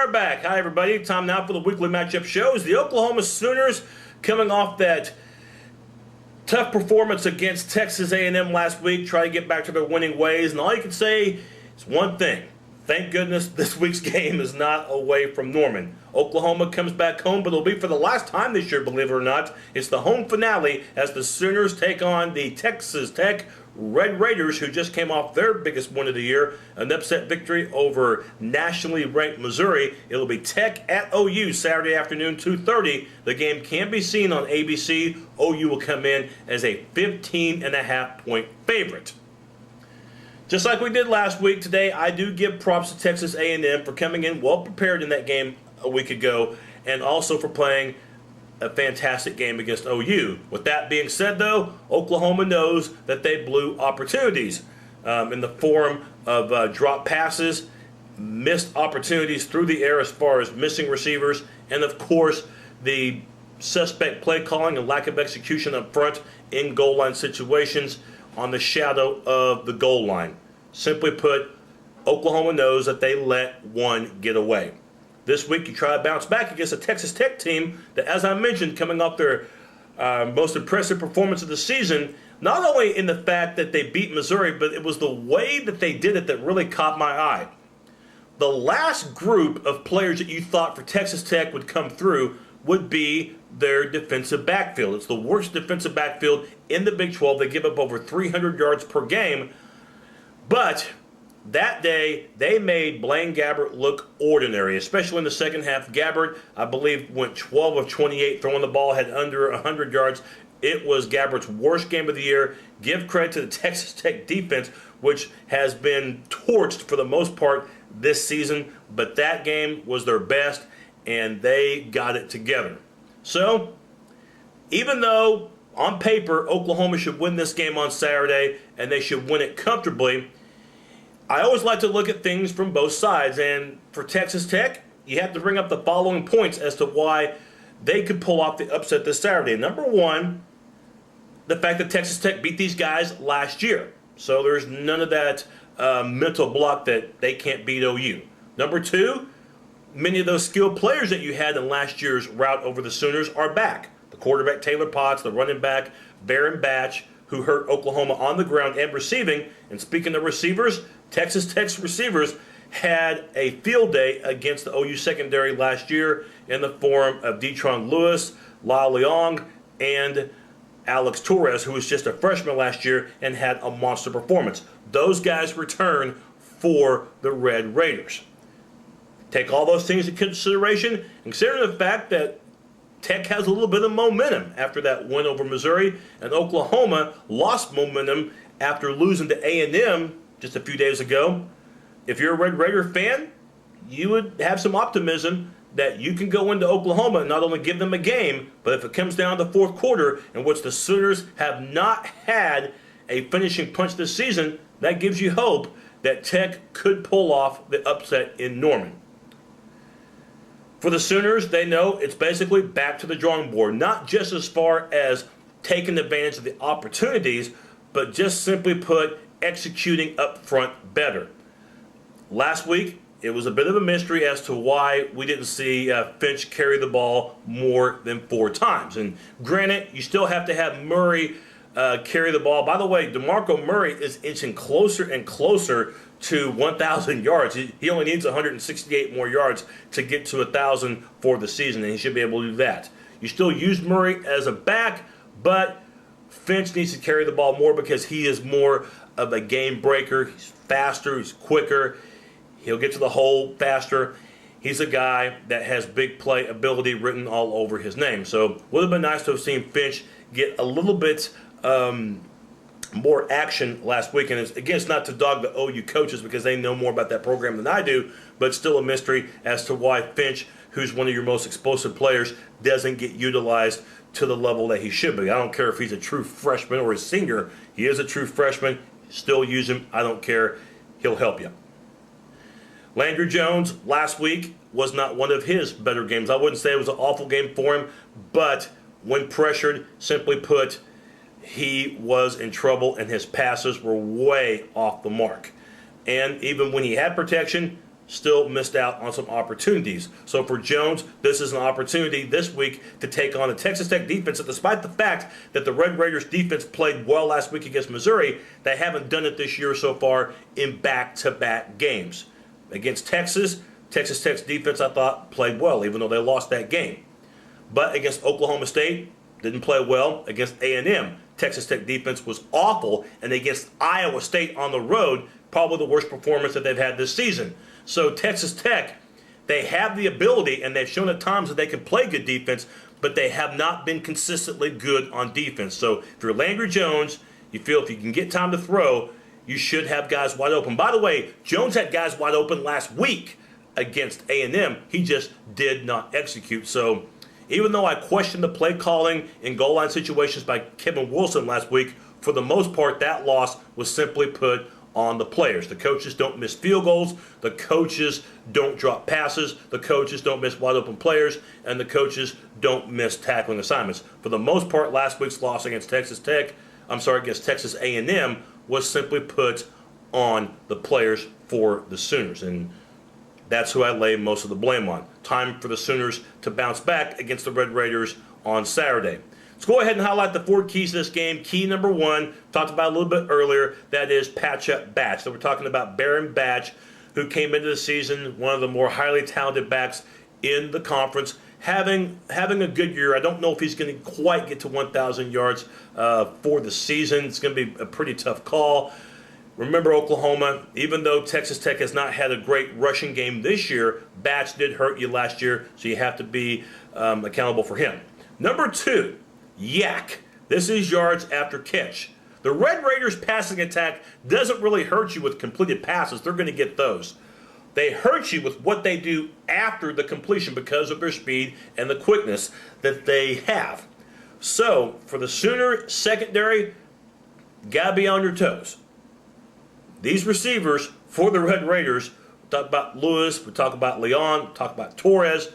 are back. Hi, everybody. Time now for the weekly matchup shows. The Oklahoma Sooners coming off that tough performance against Texas A&M last week, try to get back to their winning ways. And all you can say is one thing. Thank goodness this week's game is not away from Norman. Oklahoma comes back home, but it'll be for the last time this year, believe it or not. It's the home finale as the Sooners take on the Texas Tech Red Raiders, who just came off their biggest win of the year, an upset victory over nationally ranked Missouri. It'll be Tech at OU Saturday afternoon, 2:30. The game can be seen on ABC. OU will come in as a 15.5-point favorite. Just like we did last week, today I do give props to Texas A&M for coming in well prepared in that game a week ago, and also for playing a fantastic game against OU. With that being said, though, Oklahoma knows that they blew opportunities in the form of drop passes, missed opportunities through the air as far as missing receivers, and of course the suspect play calling and lack of execution up front in goal line situations on the shadow of the goal line. Simply put, Oklahoma knows that they let one get away. This week, you try to bounce back against a Texas Tech team that, as I mentioned, coming off their most impressive performance of the season, not only in the fact that they beat Missouri, but it was the way that they did it that really caught my eye. The last group of players that you thought for Texas Tech would come through would be their defensive backfield. It's the worst defensive backfield in the Big 12. They give up over 300 yards per game. But that day, they made Blaine Gabbert look ordinary, especially in the second half. Gabbert, I believe, went 12 of 28, throwing the ball, had under 100 yards. It was Gabbert's worst game of the year. Give credit to the Texas Tech defense, which has been torched for the most part this season. But that game was their best, and they got it together. So, even though on paper Oklahoma should win this game on Saturday, and they should win it comfortably, I always like to look at things from both sides, and for Texas Tech, you have to bring up the following points as to why they could pull off the upset this Saturday. Number one, the fact that Texas Tech beat these guys last year. So there's none of that mental block that they can't beat OU. Number two, many of those skilled players that you had in last year's rout over the Sooners are back. The quarterback Taylor Potts, the running back Baron Batch, who hurt Oklahoma on the ground and receiving. And speaking of receivers, Texas Tech's receivers had a field day against the OU secondary last year in the form of Detron Lewis, Lyle Leong, and Alex Torres, who was just a freshman last year and had a monster performance. Those guys return for the Red Raiders. Take all those things into consideration, considering the fact that Tech has a little bit of momentum after that win over Missouri, and Oklahoma lost momentum after losing to A&M just a few days ago. If you're a Red Raider fan, you would have some optimism that you can go into Oklahoma and not only give them a game, but if it comes down to the fourth quarter, in which the Sooners have not had a finishing punch this season, that gives you hope that Tech could pull off the upset in Norman. For the Sooners, they know it's basically back to the drawing board, not just as far as taking advantage of the opportunities, but just simply put, executing up front better. Last week, it was a bit of a mystery as to why we didn't see Finch carry the ball more than 4 times. And granted, you still have to have Murray carry the ball. By the way, DeMarco Murray is inching closer and closer to 1,000 yards. He only needs 168 more yards to get to 1,000 for the season, and he should be able to do that. You still use Murray as a back, but Finch needs to carry the ball more because he is more of a game breaker. He's faster, he's quicker, he'll get to the hole faster. He's a guy that has big play ability written all over his name. So would have been nice to have seen Finch get a little bit more action last week. And it's not to dog the OU coaches because they know more about that program than I do, but it's still a mystery as to why Finch, who's one of your most explosive players, doesn't get utilized to the level that he should be. I don't care if he's a true freshman or a senior. He is a true freshman. Still use him. I don't care. He'll help you. Landry Jones last week was not one of his better games. I wouldn't say it was an awful game for him, but when pressured, simply put, he was in trouble and his passes were way off the mark. And even when he had protection, still missed out on some opportunities. So for Jones, this is an opportunity this week to take on a Texas Tech defense that, despite the fact that the Red Raiders defense played well last week against Missouri, they haven't done it this year so far in back-to-back games. Against Texas, Texas Tech's defense, I thought, played well, even though they lost that game. But against Oklahoma State, didn't play well. Against A&M, Texas Tech defense was awful. And against Iowa State on the road, probably the worst performance that they've had this season. So Texas Tech, they have the ability, and they've shown at times that they can play good defense, but they have not been consistently good on defense. So if you're Landry Jones, you feel if you can get time to throw, you should have guys wide open. By the way, Jones had guys wide open last week against A&M. He just did not execute. So even though I questioned the play calling in goal line situations by Kevin Wilson last week, for the most part, that loss was simply put on the players. The coaches don't miss field goals. The coaches don't drop passes. The coaches don't miss wide open players. And the coaches don't miss tackling assignments. For the most part, last week's loss against against Texas A&M was simply put on the players for the Sooners. And that's who I lay most of the blame on. Time for the Sooners to bounce back against the Red Raiders on Saturday. Let's go ahead and highlight the 4 keys to this game. Key number 1, talked about a little bit earlier, that is patch-up Batch. So we're talking about Baron Batch, who came into the season one of the more highly talented backs in the conference, having a good year. I don't know if he's going to quite get to 1,000 yards for the season. It's going to be a pretty tough call. Remember Oklahoma, even though Texas Tech has not had a great rushing game this year, Batch did hurt you last year, so you have to be accountable for him. Number 2, Yak. This is yards after catch. The Red Raiders passing attack doesn't really hurt you with completed passes. They're going to get those. They hurt you with what they do after the completion because of their speed and the quickness that they have. So, for the Sooner secondary, got to be on your toes. These receivers for the Red Raiders, we talk about Lewis, we talk about Leon, we talk about Torres,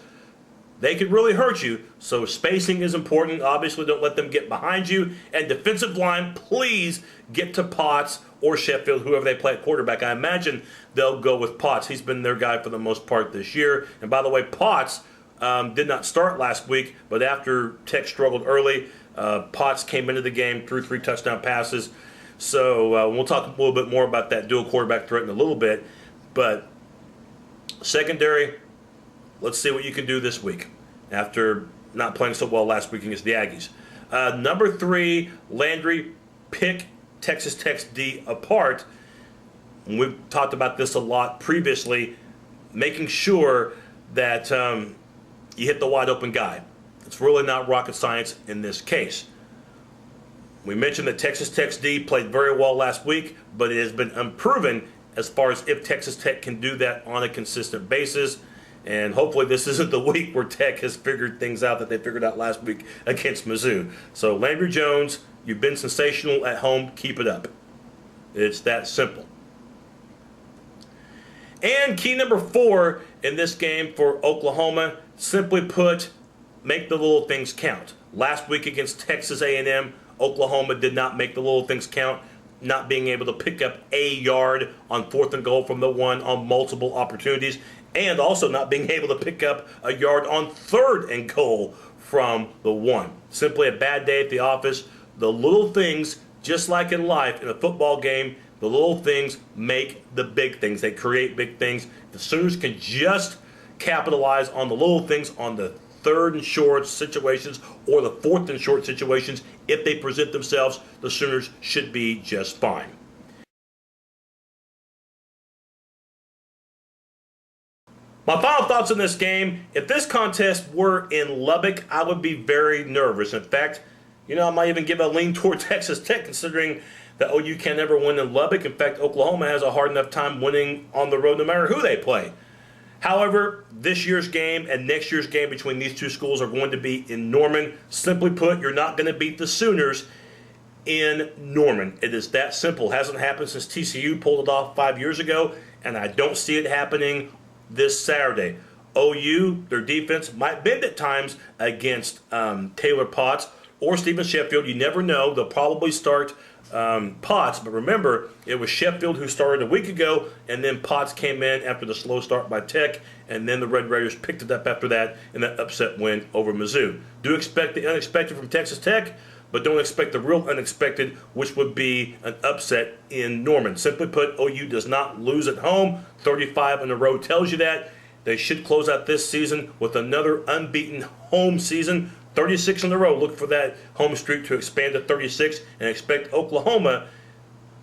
they could really hurt you. So spacing is important. Obviously, don't let them get behind you. And defensive line, please get to Potts or Sheffield, whoever they play at quarterback. I imagine they'll go with Potts. He's been their guy for the most part this year. And by the way, Potts did not start last week, but after Tech struggled early, Potts came into the game, threw 3 touchdown passes. So we'll talk a little bit more about that dual quarterback threat in a little bit. But secondary, let's see what you can do this week after not playing so well last week against the Aggies. Number 3, Landry, pick Texas Tech's D apart. And we've talked about this a lot previously, making sure that you hit the wide open guy. It's really not rocket science in this case. We mentioned that Texas Tech's D played very well last week, but it has been unproven as far as if Texas Tech can do that on a consistent basis. And hopefully this isn't the week where Tech has figured things out that they figured out last week against Mizzou. So Landry Jones, you've been sensational at home. Keep it up. It's that simple. And key number 4 in this game for Oklahoma, simply put, make the little things count. Last week against Texas A&M, Oklahoma did not make the little things count, not being able to pick up a yard on 4th and goal from the 1 on multiple opportunities, and also not being able to pick up a yard on 3rd and goal from the 1. Simply a bad day at the office. The little things, just like in life, in a football game, the little things make the big things. They create big things. The Sooners can just capitalize on the little things on the 3rd and short situations or the 4th and short situations. If they present themselves, the Sooners should be just fine. My final thoughts on this game, if this contest were in Lubbock, I would be very nervous. In fact, I might even give a lean toward Texas Tech, considering that OU can never win in Lubbock. In fact, Oklahoma has a hard enough time winning on the road no matter who they play. However, this year's game and next year's game between these two schools are going to be in Norman. Simply put, you're not going to beat the Sooners in Norman. It is that simple. Hasn't happened since TCU pulled it off 5 years ago, and I don't see it happening this Saturday. OU, their defense might bend at times against Taylor Potts. or Stephen Sheffield. You never know. They'll probably start Potts, but remember, it was Sheffield who started a week ago, and then Potts came in after the slow start by Tech, and then the Red Raiders picked it up after that in that upset win over Mizzou. Do expect the unexpected from Texas Tech, but don't expect the real unexpected, which would be an upset in Norman. Simply put, OU does not lose at home. 35 in a row tells you that. They should close out this season with another unbeaten home season. 36 in a row. Look for that home streak to expand to 36, and expect Oklahoma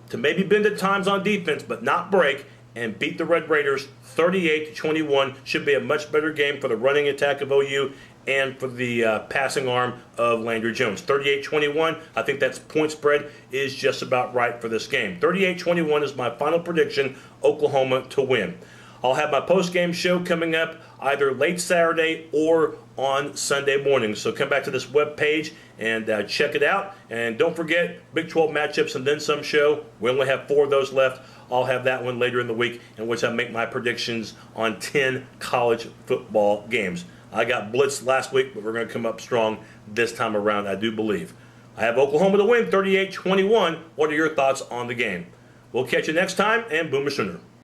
to maybe bend at times on defense, but not break, and beat the Red Raiders 38-21. Should be a much better game for the running attack of OU and for the passing arm of Landry Jones. 38-21, I think that's point spread is just about right for this game. 38-21 is my final prediction, Oklahoma to win. I'll have my post-game show coming up either late Saturday or on Sunday morning. So come back to this web page and check it out. And don't forget, Big 12 matchups and then some show. We only have 4 of those left. I'll have that one later in the week, in which I make my predictions on 10 college football games. I got blitzed last week, but we're going to come up strong this time around, I do believe. I have Oklahoma to win 38-21. What are your thoughts on the game? We'll catch you next time, and Boomer Sooner.